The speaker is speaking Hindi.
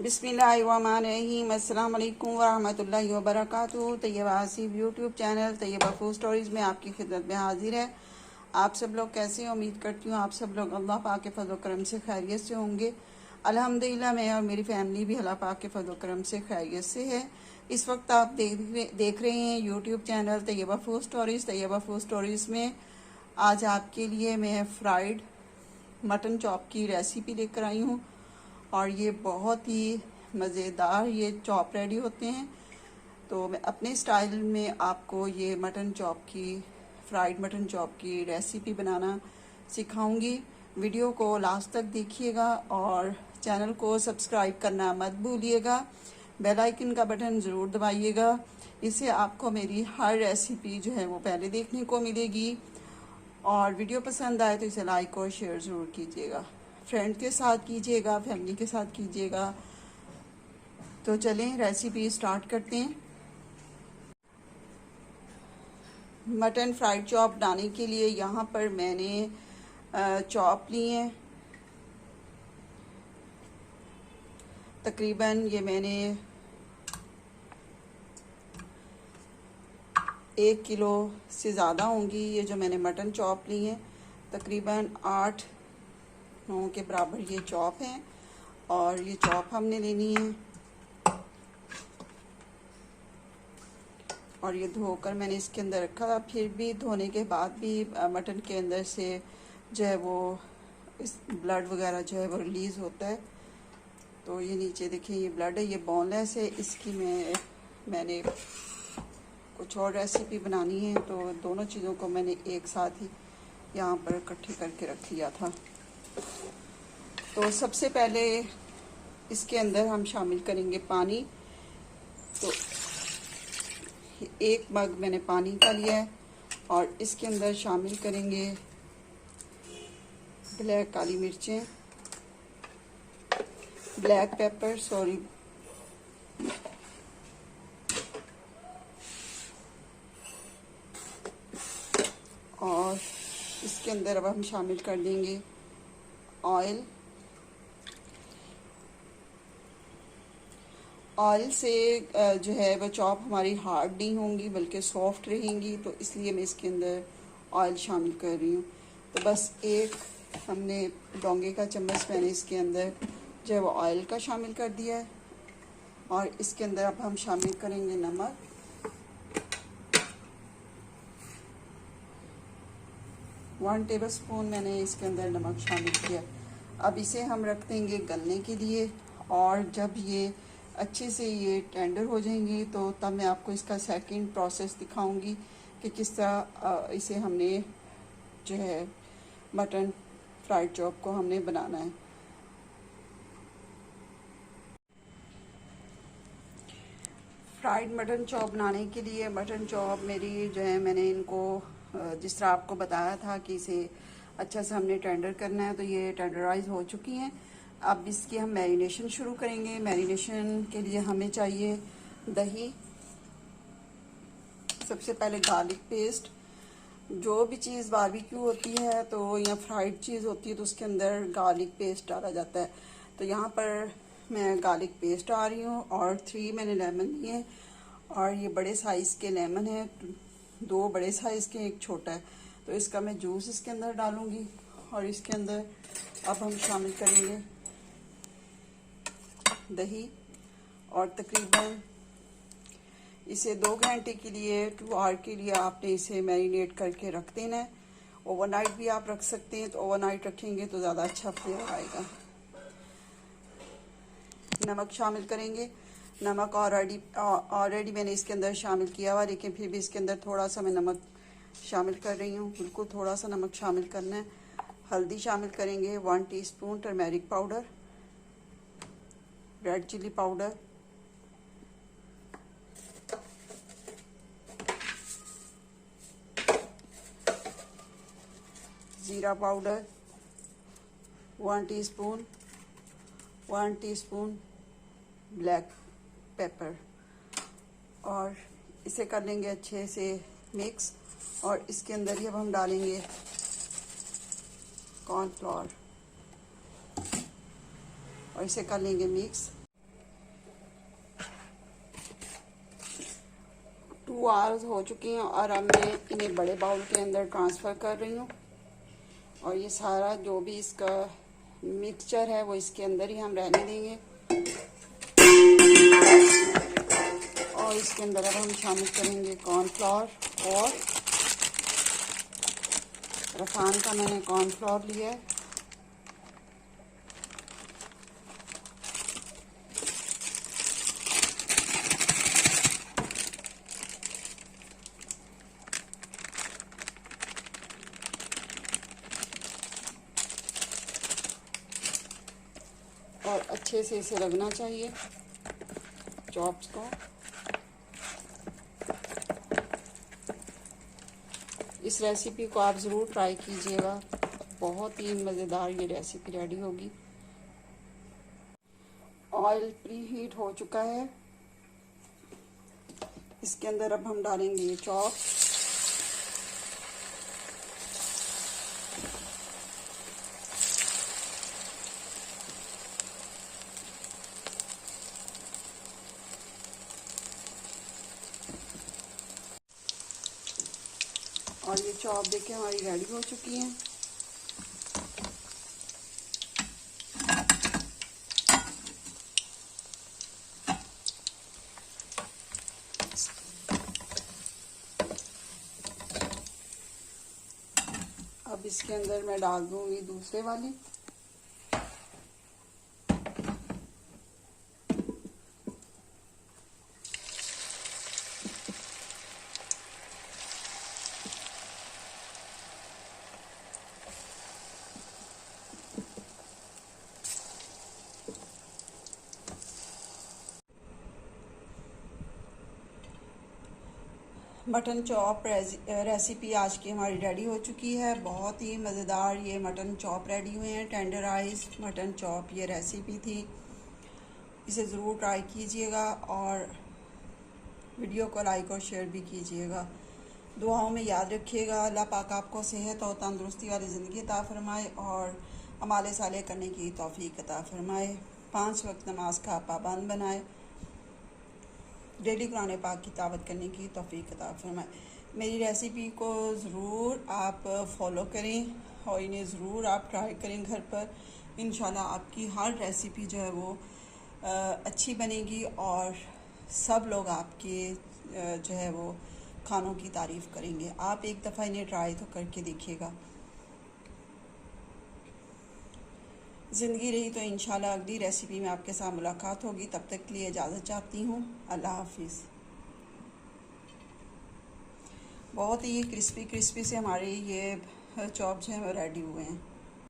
बिस्मिल्लाहिर्रहमानिर्रहीम। अस्सलाम वालेकुम वरहमतुल्लाहि वबरकातुहू। Tayyaba Asif YouTube channel Tayyaba food stories में आपकी खिदमत में हाजिर है। आप सब लोग कैसे हैं? उम्मीद करती हूँ आप सब लोग अल्लाह पाक के फज़ल व करम से खैरियत से होंगे। अल्हम्दुलिल्लाह मैं और मेरी फैमिली भी अल्लाह पाक के फज़ल व करम से खैरियत से है। इस वक्त आप देख रहे हैं YouTube channel Tayyaba food stories. Tayyaba food stories में आज आपके लिए मैं फ्राइड मटन चॉप की रेसिपी लेकर आई हूँ और ये बहुत ही मज़ेदार ये चॉप रेडी होते हैं। तो मैं अपने स्टाइल में आपको ये मटन चॉप की फ्राइड मटन चॉप की रेसिपी बनाना सिखाऊंगी। वीडियो को लास्ट तक देखिएगा और चैनल को सब्सक्राइब करना मत भूलिएगा। बेल आइकन का बटन ज़रूर दबाइएगा, इससे आपको मेरी हर रेसिपी जो है वो पहले देखने को मिलेगी। और वीडियो पसंद आए तो इसे लाइक और शेयर ज़रूर कीजिएगा, फ्रेंड के साथ कीजिएगा, फैमिली के साथ कीजिएगा। तो चलें रेसिपी स्टार्ट करते हैं। मटन फ्राइड चॉप बनाने के लिए यहाँ पर मैंने चॉप लिए हैं। तकरीबन ये मैंने 1 किलो से ज़्यादा होंगी ये जो मैंने मटन चॉप ली हैं। तकरीबन 8-9 के बराबर ये चॉप हैं और ये चॉप हमने लेनी है। और ये धोकर मैंने इसके अंदर रखा था। फिर भी धोने के बाद भी मटन के अंदर से जो है वो इस ब्लड वगैरह जो है वो रिलीज़ होता है। तो ये नीचे देखें ये ब्लड है, ये बोनलेस है। इसकी मैंने कुछ और रेसिपी बनानी है तो दोनों चीज़ों को मैंने एक साथ ही यहाँ पर इकट्ठे करके रख लिया था। तो सबसे पहले इसके अंदर हम शामिल करेंगे पानी। तो 1 मग मैंने पानी का लिया है और इसके अंदर शामिल करेंगे ब्लैक काली मिर्चें, ब्लैक पेपर और इसके अंदर अब हम शामिल कर देंगे ऑयल। ऑयल से जो है वो चॉप हमारी हार्ड नहीं होंगी बल्कि सॉफ्ट रहेंगी, तो इसलिए मैं इसके अंदर ऑयल शामिल कर रही हूँ। तो बस एक हमने डोंगे का चम्मच मैंने इसके अंदर जो है वो ऑयल का शामिल कर दिया है। और इसके अंदर अब हम शामिल करेंगे नमक। वन टेबल स्पून मैंने इसके अंदर नमक शामिल किया। अब इसे हम रख देंगे गलने के लिए और जब ये अच्छे से ये टेंडर हो जाएंगी तो तब मैं आपको इसका सेकंड प्रोसेस दिखाऊंगी कि किस तरह इसे हमने जो है मटन फ्राइड चॉप को हमने बनाना है। फ्राइड मटन चॉप बनाने के लिए मटन चॉप मेरी जो है मैंने इनको जिस तरह आपको बताया था कि इसे अच्छा से हमने टेंडर करना है, तो ये टेंडराइज हो चुकी हैं। अब इसकी हम मैरिनेशन शुरू करेंगे। मैरिनेशन के लिए हमें चाहिए दही, सबसे पहले गार्लिक पेस्ट। जो भी चीज़ बारबेक्यू होती है तो या फ्राइड चीज़ होती है तो उसके अंदर गार्लिक पेस्ट डाला जाता है। तो यहाँ पर मैं गार्लिक पेस्ट डाल रही हूँ और 3 मैंने लेमन लिए हैं और ये बड़े साइज़ के लेमन है, 2 बड़े साइज़ के, एक छोटा है। तो इसका मैं जूस इसके अंदर डालूंगी और इसके अंदर अब हम शामिल करेंगे दही और तकरीबन इसे 2 घंटे के लिए 2 आवर के लिए आपने इसे मैरिनेट करके रख देना है। ओवरनाइट भी आप रख सकते हैं, तो ओवरनाइट रखेंगे तो ज़्यादा अच्छा फ्लेवर आएगा। नमक शामिल करेंगे। नमक ऑलरेडी मैंने इसके अंदर शामिल किया हुआ, लेकिन फिर भी इसके अंदर थोड़ा सा मैं नमक शामिल कर रही हूँ। बिल्कुल थोड़ा सा नमक शामिल करना है। हल्दी शामिल करेंगे 1 teaspoon, turmeric powder, red chilli powder, jeera powder 1 teaspoon, 1 teaspoon black pepper. और इसे कर लेंगे अच्छे से मिक्स। और इसके अंदर ही अब हम डालेंगे कॉर्नफ्लोर और इसे कर लेंगे मिक्स। 2 आवर्स हो चुके हैं और अब मैं इन्हें बड़े बाउल के अंदर ट्रांसफ़र कर रही हूँ। और ये सारा जो भी इसका मिक्सचर है वो इसके अंदर ही हम रहने देंगे। और इसके अंदर अब हम शामिल करेंगे कॉर्नफ्लोर। और रफान का मैंने कॉर्नफ्लोर लिया है। और अच्छे से इसे रगड़ना चाहिए चॉप्स को। इस रेसिपी को आप ज़रूर ट्राई कीजिएगा, बहुत ही मज़ेदार ये रेसिपी रेडी होगी। ऑयल प्री हीट हो चुका है। इसके अंदर अब हम डालेंगे ये चॉप। और ये चॉप देखिए हमारी रेडी हो चुकी हैं। अब इसके अंदर मैं डाल दूंगी दूसरे वाली। मटन चॉप रेसिपी आज की हमारी रेडी हो चुकी है। बहुत ही मज़ेदार ये मटन चॉप रेडी हुए हैं। टेंडराइज मटन चॉप ये रेसिपी थी। इसे ज़रूर ट्राई कीजिएगा और वीडियो को लाइक और शेयर भी कीजिएगा। दुआओं में याद रखिएगा। अल्लाह पाक आपको सेहत और तंदुरुस्ती वाली ज़िंदगी अता फरमाए और अमाले साले करने की तौफीक अता फरमाए। 5 वक्त नमाज का पाबंद बनाए। डेली कुरान पाक की तिलावत करने की तौफीक अता फरमाए। मेरी रेसिपी को ज़रूर आप फॉलो करें और इन्हें ज़रूर आप ट्राई करें घर पर। इंशाल्लाह आपकी हर रेसिपी जो है वो अच्छी बनेगी और सब लोग आपके जो है वो खानों की तारीफ़ करेंगे। आप एक दफ़ा इन्हें ट्राई तो करके देखिएगा। ज़िंदगी रही तो इंशाल्लाह अगली रेसिपी में आपके साथ मुलाकात होगी। तब तक के लिए इजाज़त चाहती हूँ। अल्लाह हाफिज़। बहुत ही क्रिस्पी से हमारे ये चॉप जो हैं वो रेडी हुए हैं।